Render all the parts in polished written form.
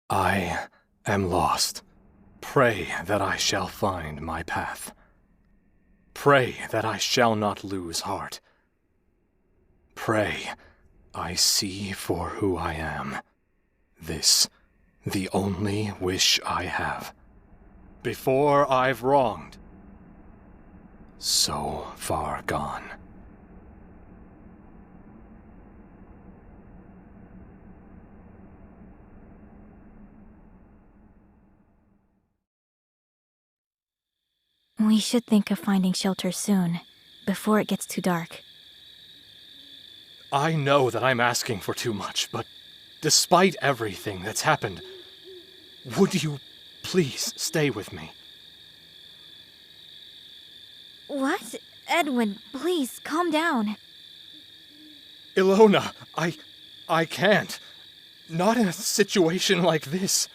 I am lost. Pray that I shall find my path. Pray that I shall not lose heart. Pray I see for who I am. This, the only wish I have. Before I've wronged, so far gone. We should think of finding shelter soon, before it gets too dark. I know that I'm asking for too much, but despite everything that's happened, would you please stay with me? What? Edwin, please, calm down. Ilona, I can't. Not in a situation like this.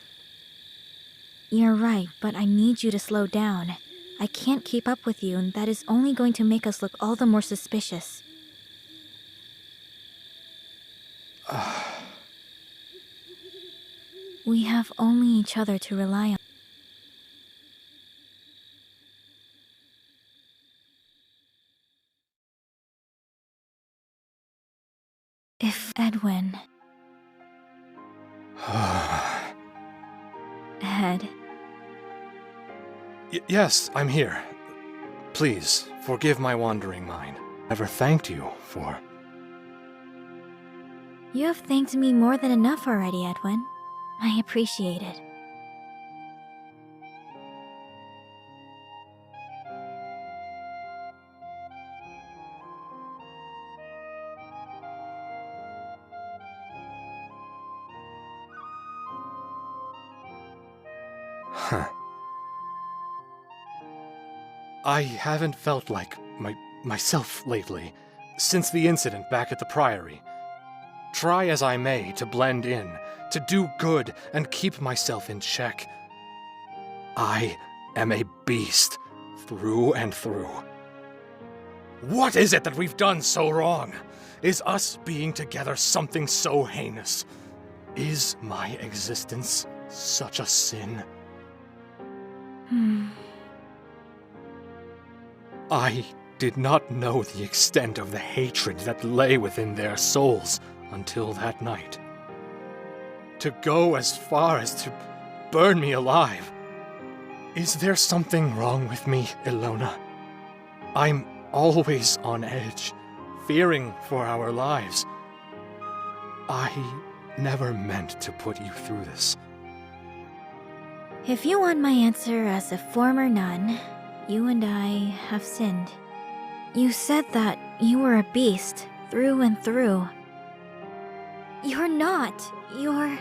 You're right, but I need you to slow down. I can't keep up with you, and that is only going to make us look all the more suspicious. We have only each other to rely on. If Edwin... Ed... Yes, I'm here. Please, forgive my wandering mind. Never thanked you for... You have thanked me more than enough already, Edwin. I appreciate it. Huh. I haven't felt like myself lately, since the incident back at the Priory. Try as I may to blend in, to do good and keep myself in check. I am a beast, through and through. What is it that we've done so wrong? Is us being together something so heinous? Is my existence such a sin? I did not know the extent of the hatred that lay within their souls until that night. To go as far as to burn me alive. Is there something wrong with me, Ilona? I'm always on edge, fearing for our lives. I never meant to put you through this. If you want my answer as a former nun, you and I have sinned. You said that you were a beast, through and through. You're not. You're...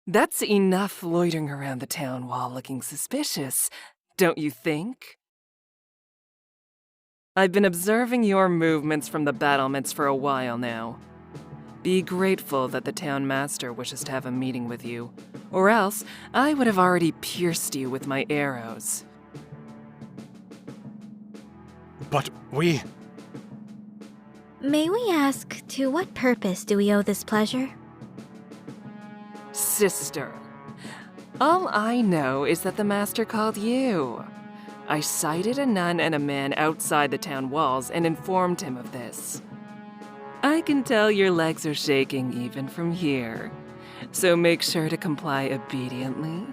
That's enough loitering around the town while looking suspicious, don't you think? I've been observing your movements from the battlements for a while now. Be grateful that the town master wishes to have a meeting with you, or else I would have already pierced you with my arrows. But we... May we ask, to what purpose do we owe this pleasure? Sister, all I know is that the master called you. I sighted a nun and a man outside the town walls and informed him of this. I can tell your legs are shaking even from here, so make sure to comply obediently,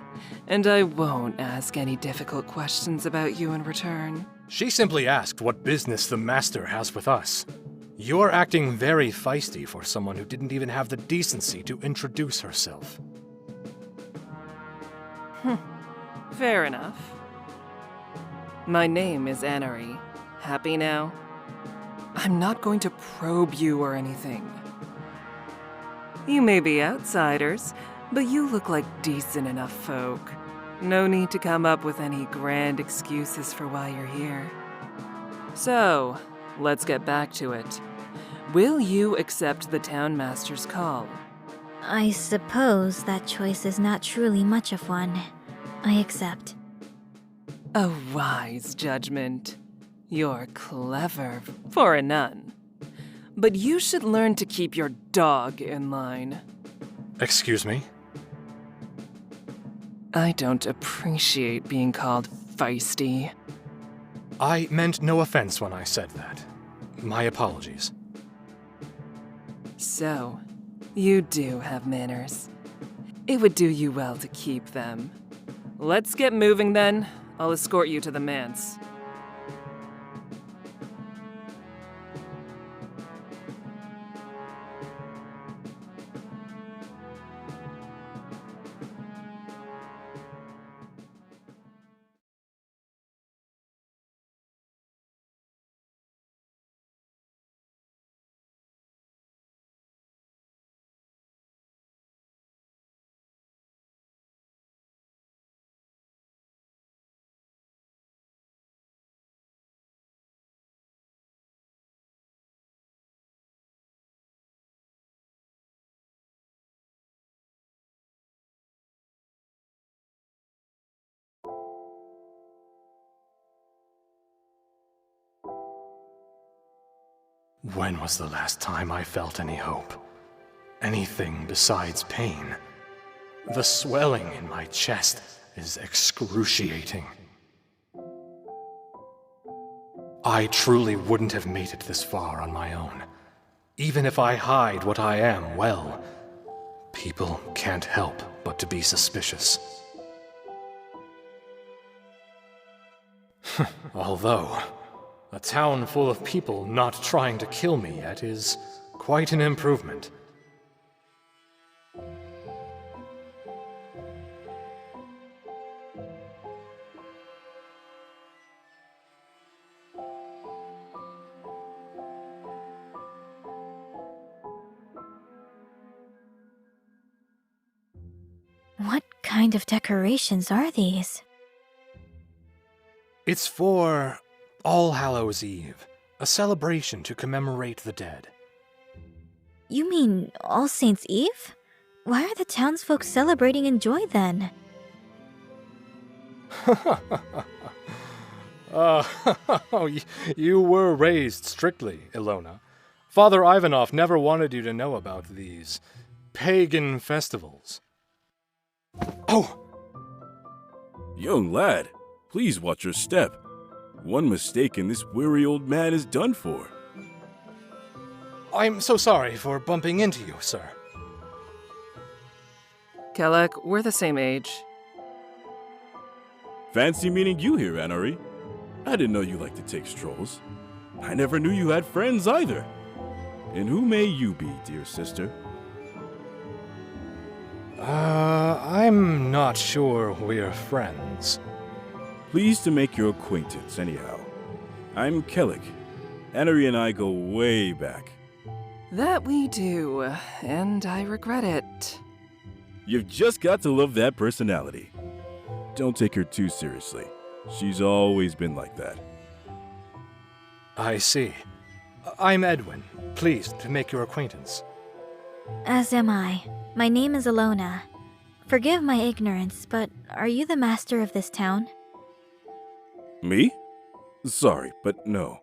and I won't ask any difficult questions about you in return. She simply asked what business the master has with us. You're acting very feisty for someone who didn't even have the decency to introduce herself. Fair enough. My name is Anari. Happy now? I'm not going to probe you or anything. You may be outsiders, but you look like decent enough folk. No need to come up with any grand excuses for why you're here. So, let's get back to it. Will you accept the town master's call? I suppose that choice is not truly much of one. I accept. A wise judgment. You're clever for a nun. but you should learn to keep your dog in line. Excuse me? I don't appreciate being called feisty. I meant no offense when I said that. My apologies. So, you do have manners. It would do you well to keep them. Let's get moving then. I'll escort you to the manse. When was the last time I felt any hope? Anything besides pain? The swelling in my chest is excruciating. I truly wouldn't have made it this far on my own. Even if I hide what I am well, people can't help but to be suspicious. Although, a town full of people not trying to kill me yet is quite an improvement. What kind of decorations are these? It's for All Hallows Eve, a celebration to commemorate the dead. You mean All Saints' Eve? Why are the townsfolk celebrating in joy then? You were raised strictly, Ilona. Father Ivanov never wanted you to know about these pagan festivals. Oh! Young lad, please watch your step. One mistake and this weary old man is done for. I'm so sorry for bumping into you, sir. Kelek, we're the same age. Fancy meeting you here, Anari. I didn't know you liked to take strolls. I never knew you had friends either. And who may you be, dear sister? I'm not sure we're friends. Pleased to make your acquaintance, anyhow. I'm Kelek. Anari and I go way back. That we do, and I regret it. You've just got to love that personality. Don't take her too seriously. She's always been like that. I see. I'm Edwin. Pleased to make your acquaintance. As am I. My name is Ilona. Forgive my ignorance, but are you the master of this town? Me? Sorry, but no.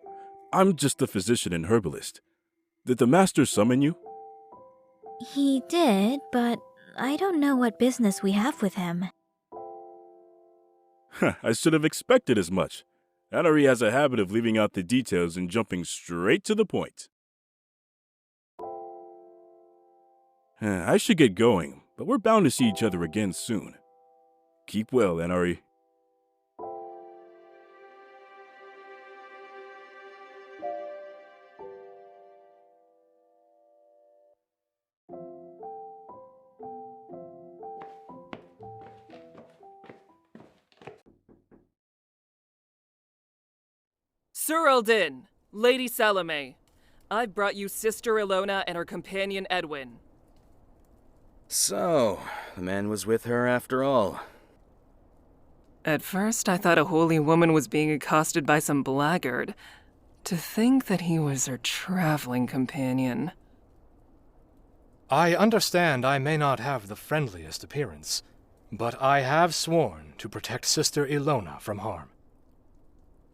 I'm just a physician and herbalist. Did the master summon you? He did, but I don't know what business we have with him. I should have expected as much. Anari has a habit of leaving out the details and jumping straight to the point. I should get going, but we're bound to see each other again soon. Keep well, Anari. Sir Eldin, Lady Salome, I've brought you Sister Ilona and her companion Edwin. So, the man was with her after all. At first, I thought a holy woman was being accosted by some blackguard. To think that he was her traveling companion. I understand I may not have the friendliest appearance, but I have sworn to protect Sister Ilona from harm.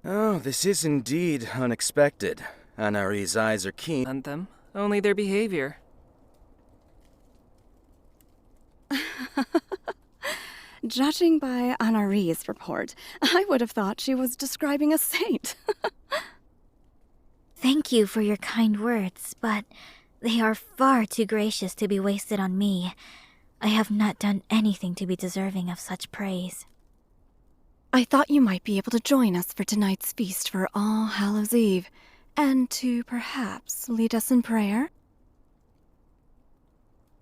Oh, this is indeed unexpected. Anari's eyes are keen. On them, only their behavior. Judging by Anari's report, I would have thought she was describing a saint. Thank you for your kind words, but they are far too gracious to be wasted on me. I have not done anything to be deserving of such praise. I thought you might be able to join us for tonight's feast for All Hallows Eve, and to perhaps lead us in prayer?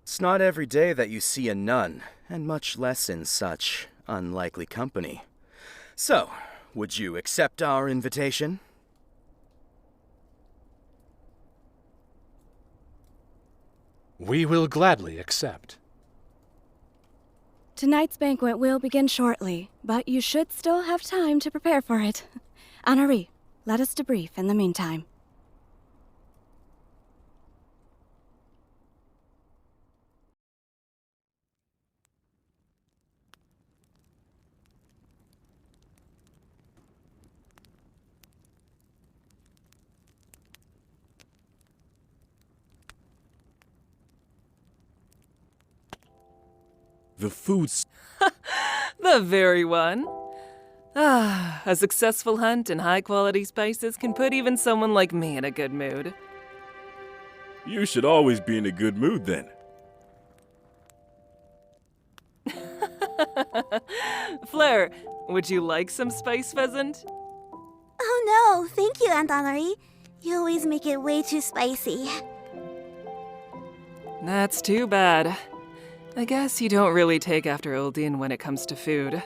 It's not every day that you see a nun, and much less in such unlikely company. So, would you accept our invitation? We will gladly accept. Tonight's banquet will begin shortly, but you should still have time to prepare for it. Anari, let us debrief in the meantime. The food's... The very one. Ah, a successful hunt and high-quality spices can put even someone like me in a good mood. You should always be in a good mood then. Fleur, would you like some spice pheasant? Oh no, thank you, Aunt Anari. You always make it way too spicy. That's too bad. I guess you don't really take after Uldin when it comes to food.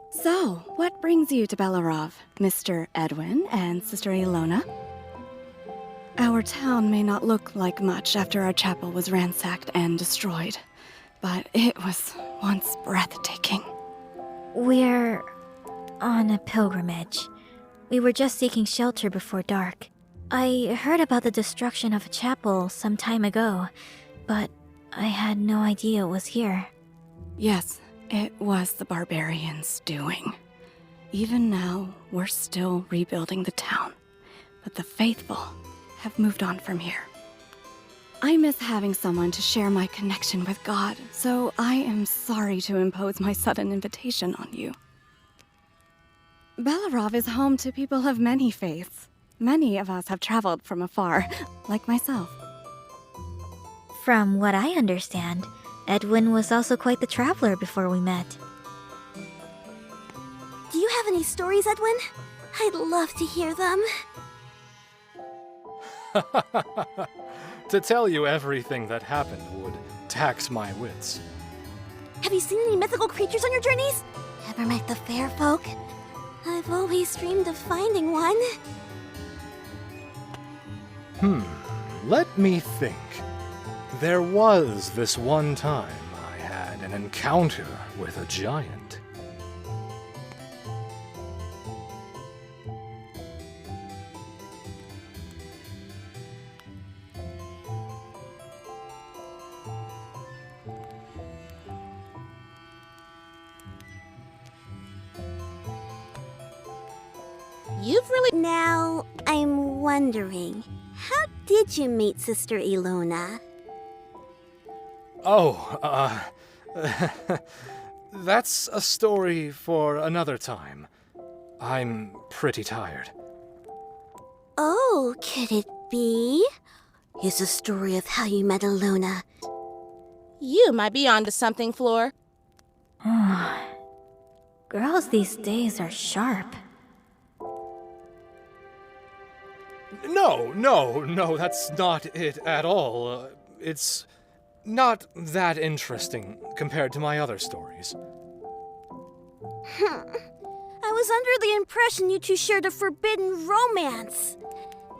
So, what brings you to Belarov, Mr. Edwin and Sister Ilona? Our town may not look like much after our chapel was ransacked and destroyed, but it was once breathtaking. We're on a pilgrimage. We were just seeking shelter before dark. I heard about the destruction of a chapel some time ago, but I had no idea it was here. Yes, it was the barbarians' doing. Even now, we're still rebuilding the town, but the faithful have moved on from here. I miss having someone to share my connection with God, so I am sorry to impose my sudden invitation on you. Belarov is home to people of many faiths. Many of us have traveled from afar, like myself. From what I understand, Edwin was also quite the traveler before we met. Do you have any stories, Edwin? I'd love to hear them. To tell you everything that happened would tax my wits. Have you seen any mythical creatures on your journeys? Ever met the fair folk? I've always dreamed of finding one. Let me think. There was this one time I had an encounter with a giant. You've really... Now, I'm wondering, how did you meet Sister Ilona? Oh, that's a story for another time. I'm pretty tired. Oh, could it be? Here's a story of how you met Ilona. You might be onto something, Fleur. Girls these days are sharp. No, that's not it at all. It's not that interesting compared to my other stories. I was under the impression you two shared a forbidden romance.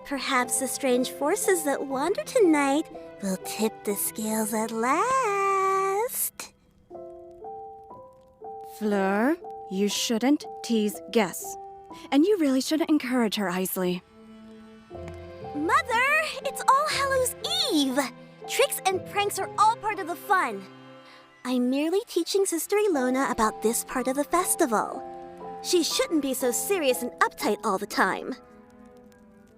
Perhaps the strange forces that wander tonight will tip the scales at last. Fleur, you shouldn't tease Guess. And you really shouldn't encourage her, Isley. Mother, it's All Hallows Eve! Tricks and pranks are all part of the fun. I'm merely teaching Sister Ilona about this part of the festival. She shouldn't be so serious and uptight all the time.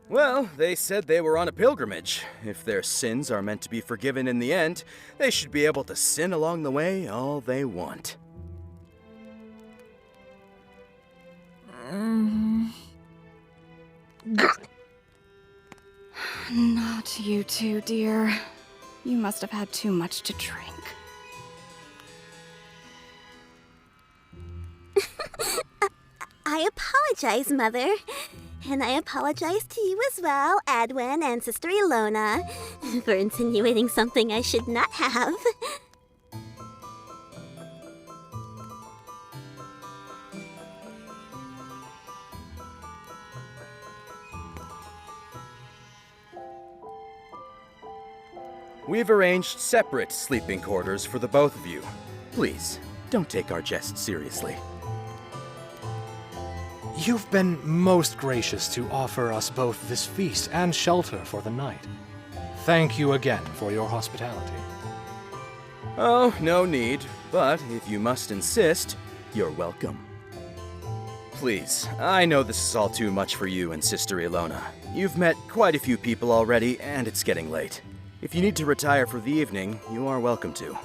Well, they said they were on a pilgrimage. If their sins are meant to be forgiven in the end, they should be able to sin along the way all they want. Not you two, dear. You must have had too much to drink. I apologize, Mother. And I apologize to you as well, Adwin and Sister Ilona, for insinuating something I should not have. We've arranged separate sleeping quarters for the both of you. Please, don't take our jest seriously. You've been most gracious to offer us both this feast and shelter for the night. Thank you again for your hospitality. Oh, no need, but if you must insist, you're welcome. Please, I know this is all too much for you and Sister Ilona. You've met quite a few people already, and it's getting late. If you need to retire for the evening, you are welcome to.